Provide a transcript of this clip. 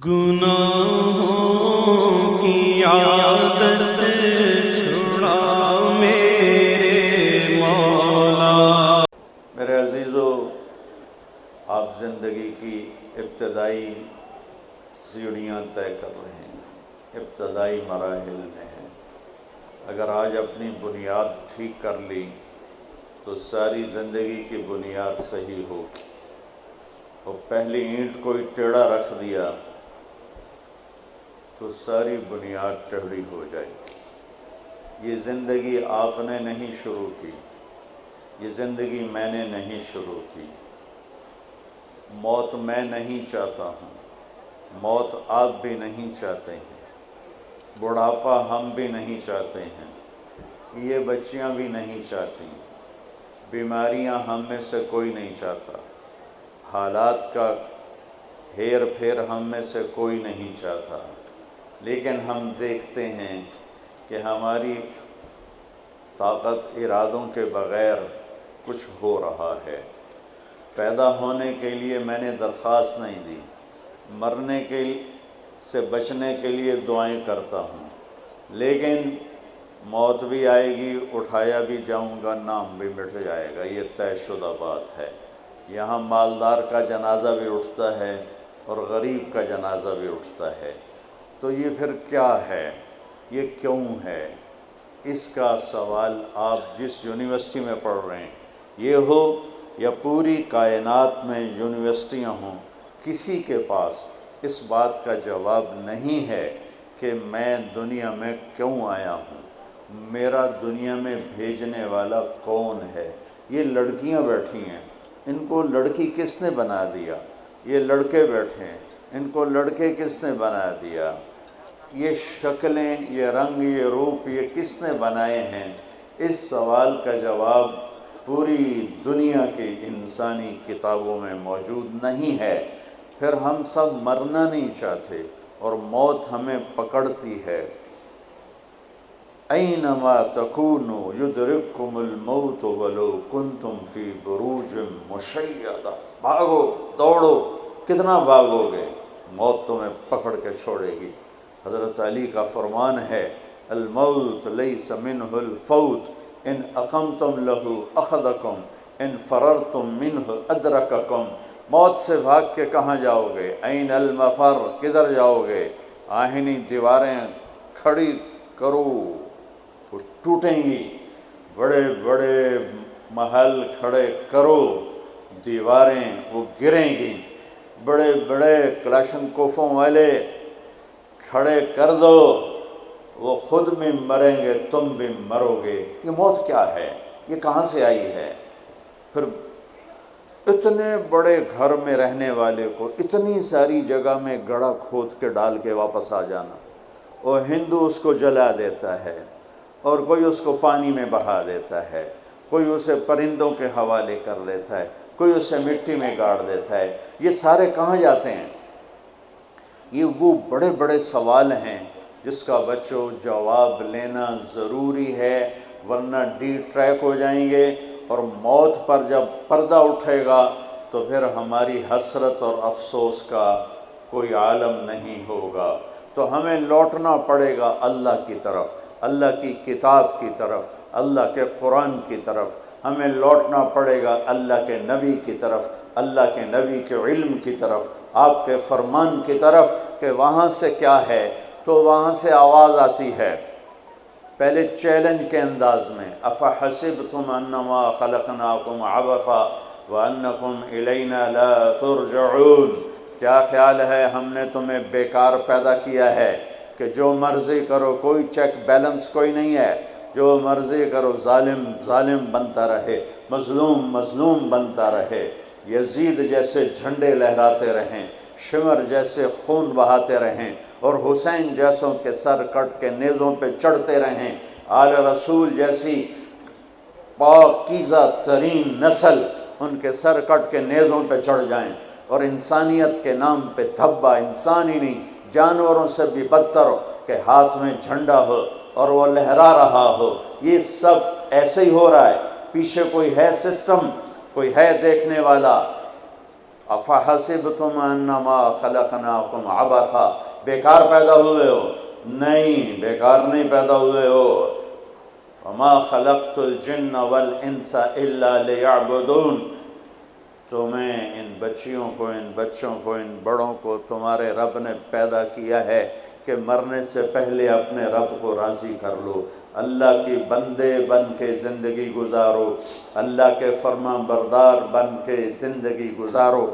گناہوں کی عادت چھڑا میرے مولا۔ میرے عزیزو، آپ زندگی کی ابتدائی سیڑھیاں طے کر رہے ہیں، ابتدائی مراحل میں ہیں۔ اگر آج اپنی بنیاد ٹھیک کر لی تو ساری زندگی کی بنیاد صحیح ہوگی، اور پہلی اینٹ کوئی ٹیڑھا رکھ دیا تو ساری بنیاد ٹیڑھی ہو جائے گی۔ یہ زندگی آپ نے نہیں شروع کی، یہ زندگی میں نے نہیں شروع کی۔ موت میں نہیں چاہتا ہوں، موت آپ بھی نہیں چاہتے ہیں، بڑھاپا ہم بھی نہیں چاہتے ہیں، یہ بچیاں بھی نہیں چاہتی، بیماریاں ہم میں سے کوئی نہیں چاہتا، حالات کا ہیر پھیر ہم میں سے کوئی نہیں چاہتا، لیکن ہم دیکھتے ہیں کہ ہماری طاقت ارادوں کے بغیر کچھ ہو رہا ہے۔ پیدا ہونے کے لیے میں نے درخواست نہیں دی، مرنے سے بچنے کے لیے دعائیں کرتا ہوں، لیکن موت بھی آئے گی، اٹھایا بھی جاؤں گا، نام بھی مٹ جائے گا، یہ طے شدہ بات ہے۔ یہاں مالدار کا جنازہ بھی اٹھتا ہے اور غریب کا جنازہ بھی اٹھتا ہے، تو یہ پھر کیا ہے، یہ کیوں ہے؟ اس کا سوال آپ جس یونیورسٹی میں پڑھ رہے ہیں یہ ہو یا پوری کائنات میں یونیورسٹیاں ہوں، کسی کے پاس اس بات کا جواب نہیں ہے کہ میں دنیا میں کیوں آیا ہوں، میرا دنیا میں بھیجنے والا کون ہے۔ یہ لڑکیاں بیٹھی ہیں، ان کو لڑکی کس نے بنا دیا؟ یہ لڑکے بیٹھے ہیں، ان کو لڑکے کس نے بنا دیا؟ یہ شکلیں، یہ رنگ، یہ روپ، یہ کس نے بنائے ہیں؟ اس سوال کا جواب پوری دنیا کی انسانی کتابوں میں موجود نہیں ہے۔ پھر ہم سب مرنا نہیں چاہتے اور موت ہمیں پکڑتی ہے۔ اینما تکونوا یدرککم الموت ولو کنتم فی بروج مشیدہ۔ بھاگو، دوڑو، کتنا بھاگو گے، موت تمہیں پکڑ کے چھوڑے گی۔ حضرت علی کا فرمان ہے، الموت لیس منہ الفوت، ان اقمتم لہ اخذکم، ان فررتم منہ ادرککم۔ موت سے بھاگ کے کہاں جاؤ گے؟ این المفر، کدھر جاؤ گے؟ آہنی دیواریں کھڑی کرو، وہ ٹوٹیں گی، بڑے بڑے محل کھڑے کرو، دیواریں وہ گریں گی، بڑے بڑے کلاشنکوفوں والے کھڑے کر دو، وہ خود بھی مریں گے، تم بھی مرو گے۔ یہ موت کیا ہے؟ یہ کہاں سے آئی ہے؟ پھر اتنے بڑے گھر میں رہنے والے کو اتنی ساری جگہ میں گڑھا کھود کے ڈال کے واپس آ جانا، اور ہندو اس کو جلا دیتا ہے، اور کوئی اس کو پانی میں بہا دیتا ہے، کوئی اسے پرندوں کے حوالے کر دیتا ہے، کوئی اسے مٹی میں گاڑ دیتا ہے۔ یہ سارے کہاں جاتے ہیں؟ یہ وہ بڑے بڑے سوال ہیں جس کا بچوں جواب لینا ضروری ہے، ورنہ ڈی ٹریک ہو جائیں گے، اور موت پر جب پردہ اٹھے گا تو پھر ہماری حسرت اور افسوس کا کوئی عالم نہیں ہوگا۔ تو ہمیں لوٹنا پڑے گا اللہ کی طرف، اللہ کی کتاب کی طرف، اللہ کے قرآن کی طرف، ہمیں لوٹنا پڑے گا اللہ کے نبی کی طرف، اللہ کے نبی کے علم کی طرف، آپ کے فرمان کی طرف، کہ وہاں سے کیا ہے۔ تو وہاں سے آواز آتی ہے، پہلے چیلنج کے انداز میں، افحسبتم انما خلقناکم عبثا وانکم الینا لا ترجعون۔ کیا خیال ہے ہم نے تمہیں بیکار پیدا کیا ہے کہ جو مرضی کرو، کوئی چیک بیلنس کوئی نہیں ہے، جو مرضی کرو، ظالم ظالم بنتا رہے، مظلوم مظلوم بنتا رہے، یزید جیسے جھنڈے لہراتے رہیں، شمر جیسے خون بہاتے رہیں، اور حسین جیسوں کے سر کٹ کے نیزوں پہ چڑھتے رہیں، آل رسول جیسی پاکیزہ ترین نسل ان کے سر کٹ کے نیزوں پہ چڑھ جائیں، اور انسانیت کے نام پہ دھبا، انسان ہی نہیں جانوروں سے بھی بدتر ہو کہ ہاتھ میں جھنڈا ہو اور وہ لہرا رہا ہو۔ یہ سب ایسے ہی ہو رہا ہے، پیچھے کوئی ہے سسٹم، کوئی ہے دیکھنے والا۔ افحسبتم انما خلقناکم عبثا، بیکار پیدا ہوئے ہو؟ نہیں، بیکار نہیں پیدا ہوئے ہو۔ وما خلقت الجن والانس الا لیعبدون، تمہیں ان بچیوں کو، ان بچوں کو، ان بڑوں کو تمہارے رب نے پیدا کیا ہے کہ مرنے سے پہلے اپنے رب کو راضی کر لو، اللہ کی بندے بن کے زندگی گزارو، اللہ کے فرما بردار بن کے زندگی گزارو۔